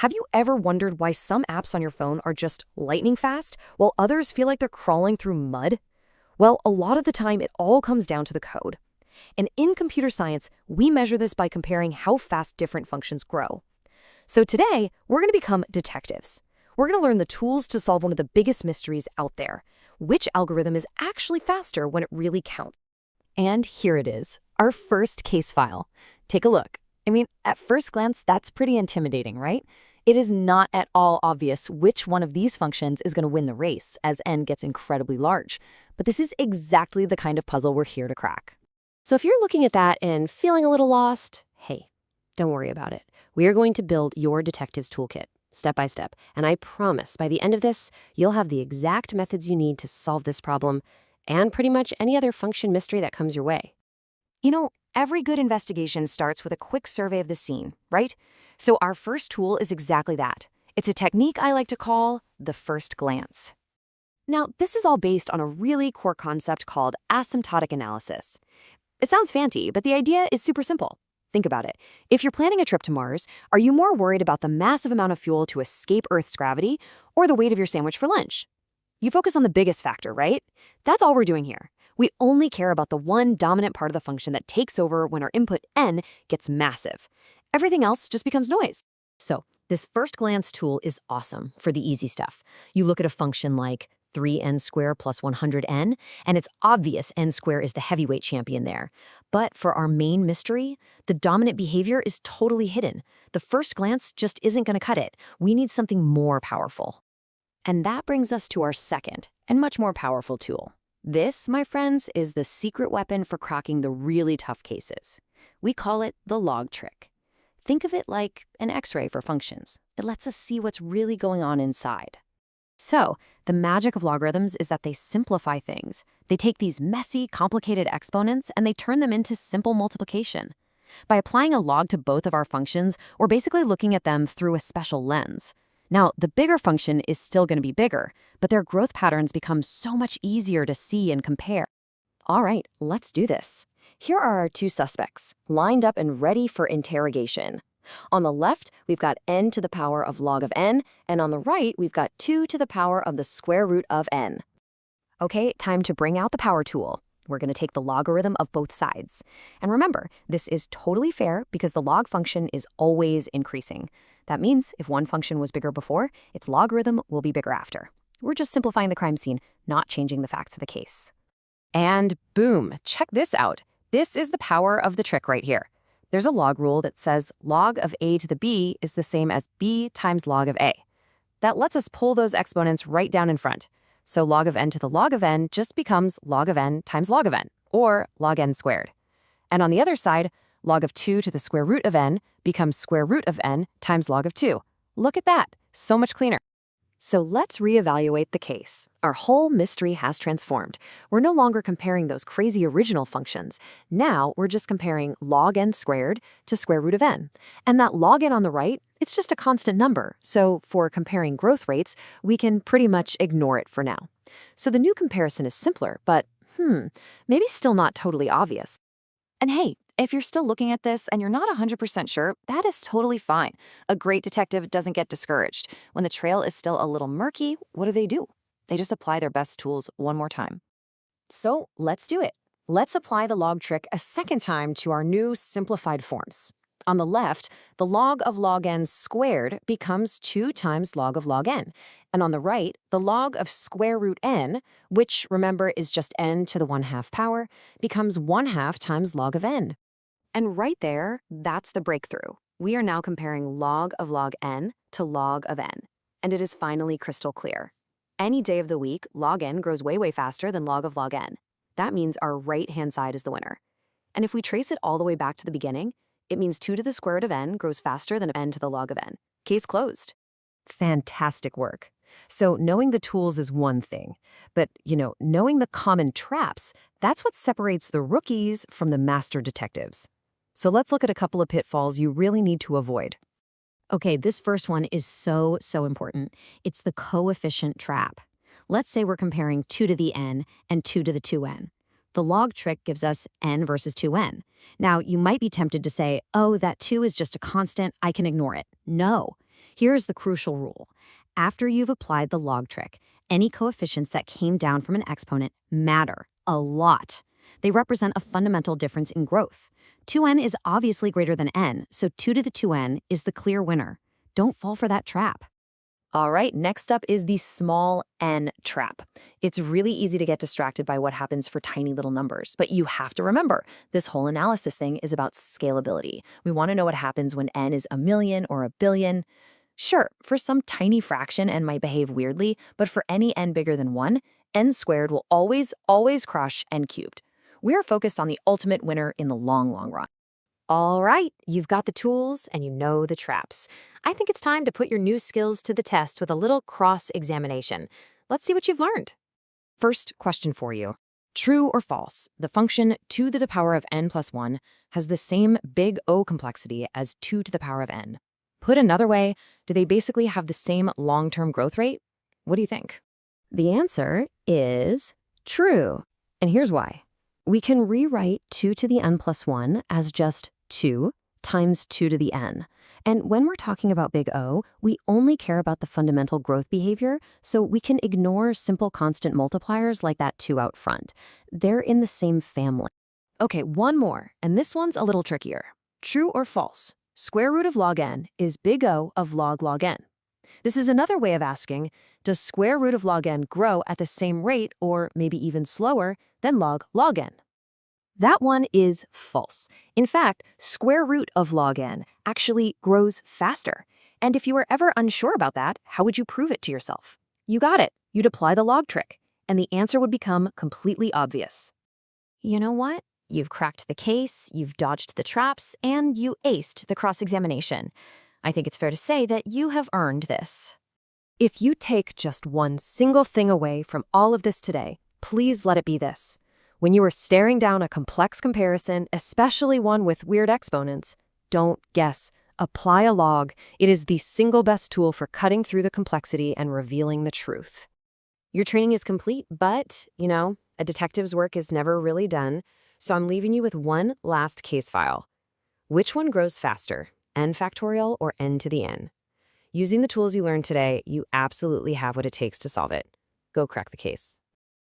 Have you ever wondered why some apps on your phone are just lightning fast, while others feel like they're crawling through mud? Well, a lot of the time it all comes down to the code. And in computer science, we measure this by comparing how fast different functions grow. So today, we're going to become detectives. We're going to learn the tools to solve one of the biggest mysteries out there. Which algorithm is actually faster when it really counts? And here it is, our first case file. Take a look. I mean, at first glance, that's pretty intimidating, right? It is not at all obvious which one of these functions is going to win the race as n gets incredibly large. But this is exactly the kind of puzzle we're here to crack. So if you're looking at that and feeling a little lost, hey, don't worry about it. We are going to build your detective's toolkit, step by step. And I promise by the end of this, you'll have the exact methods you need to solve this problem and pretty much any other function mystery that comes your way. You know, every good investigation starts with a quick survey of the scene, right? So our first tool is exactly that. It's a technique I like to call the first glance. Now, this is all based on a really core concept called asymptotic analysis. It sounds fancy, but the idea is super simple. Think about it. If you're planning a trip to Mars, are you more worried about the massive amount of fuel to escape Earth's gravity or the weight of your sandwich for lunch? You focus on the biggest factor, right? That's all we're doing here. We only care about the one dominant part of the function that takes over when our input n gets massive. Everything else just becomes noise. So this first glance tool is awesome for the easy stuff. You look at a function like 3n squared plus 100n, and it's obvious n squared is the heavyweight champion there. But for our main mystery, the dominant behavior is totally hidden. The first glance just isn't going to cut it. We need something more powerful. And that brings us to our second and much more powerful tool. This, my friends, is the secret weapon for cracking the really tough cases. We call it the log trick. Think of it like an X-ray for functions. It lets us see what's really going on inside. So, the magic of logarithms is that they simplify things. They take these messy, complicated exponents and they turn them into simple multiplication. By applying a log to both of our functions, we're basically looking at them through a special lens. Now, the bigger function is still going to be bigger, but their growth patterns become so much easier to see and compare. All right, let's do this. Here are our two suspects, lined up and ready for interrogation. On the left, we've got n to the power of log of n, and on the right, we've got 2 to the power of the square root of n. Okay, time to bring out the power tool. We're going to take the logarithm of both sides. And remember, this is totally fair because the log function is always increasing. That means if one function was bigger before, its logarithm will be bigger after. We're just simplifying the crime scene, not changing the facts of the case. And boom, check this out. This is the power of the trick right here. There's a log rule that says log of a to the b is the same as b times log of a. That lets us pull those exponents right down in front. So log of n to the log of n just becomes log of n times log of n, or log n squared. And on the other side, log of 2 to the square root of n becomes square root of n times log of 2. Look at that, so much cleaner. So let's reevaluate the case. Our whole mystery has transformed. We're no longer comparing those crazy original functions. Now we're just comparing log n squared to square root of n. And that log n on the right, it's just a constant number. So for comparing growth rates, we can pretty much ignore it for now. So the new comparison is simpler, but maybe still not totally obvious. And hey, if you're still looking at this and you're not 100% sure, that is totally fine. A great detective doesn't get discouraged. When the trail is still a little murky, what do? They just apply their best tools one more time. So let's do it. Let's apply the log trick a second time to our new simplified forms. On the left, the log of log n squared becomes 2 times log of log n. And on the right, the log of square root n, which, remember, is just n to the 1/2 power, becomes 1/2 times log of n. And right there, that's the breakthrough. We are now comparing log of log n to log of n. And it is finally crystal clear. Any day of the week, log n grows way faster than log of log n. That means our right-hand side is the winner. And if we trace it all the way back to the beginning, it means 2 to the square root of n grows faster than n to the log of n. Case closed. Fantastic work. So knowing the tools is one thing, but, knowing the common traps, that's what separates the rookies from the master detectives. So let's look at a couple of pitfalls you really need to avoid. Okay, this first one is so important. It's the coefficient trap. Let's say we're comparing 2 to the n and 2 to the 2n. The log trick gives us n versus 2n. Now, you might be tempted to say, oh, that 2 is just a constant, I can ignore it. No. Here's the crucial rule. After you've applied the log trick, any coefficients that came down from an exponent matter a lot. They represent a fundamental difference in growth. 2n is obviously greater than n, so 2 to the 2n is the clear winner. Don't fall for that trap. All right, next up is the small n trap. It's really easy to get distracted by what happens for tiny little numbers, but you have to remember, this whole analysis thing is about scalability. We want to know what happens when n is a million or a billion. Sure, for some tiny fraction n might behave weirdly, but for any n bigger than 1, n squared will always crush n cubed. We're focused on the ultimate winner in the long run. All right, you've got the tools and you know the traps. I think it's time to put your new skills to the test with a little cross-examination. Let's see what you've learned. First question for you. True or false, the function 2 to the power of n plus 1 has the same big O complexity as 2 to the power of n. Put another way, do they basically have the same long-term growth rate? What do you think? The answer is true. And here's why. We can rewrite 2 to the n plus 1 as just 2 times 2 to the n. And when we're talking about big O, we only care about the fundamental growth behavior, so we can ignore simple constant multipliers like that 2 out front. They're in the same family. Okay, one more, and this one's a little trickier. True or false? Square root of log n is big O of log n. This is another way of asking, does square root of log n grow at the same rate or maybe even slower than log n? That one is false. In fact, square root of log n actually grows faster. And if you were ever unsure about that, how would you prove it to yourself? You got it. You'd apply the log trick, and the answer would become completely obvious. You know what? You've cracked the case, you've dodged the traps, and you aced the cross-examination. I think it's fair to say that you have earned this. If you take just one single thing away from all of this today, please let it be this. When you are staring down a complex comparison, especially one with weird exponents, don't guess. Apply a log. It is the single best tool for cutting through the complexity and revealing the truth. Your training is complete, but, a detective's work is never really done, so I'm leaving you with one last case file. Which one grows faster, n factorial or n to the n? Using the tools you learned today, you absolutely have what it takes to solve it. Go crack the case.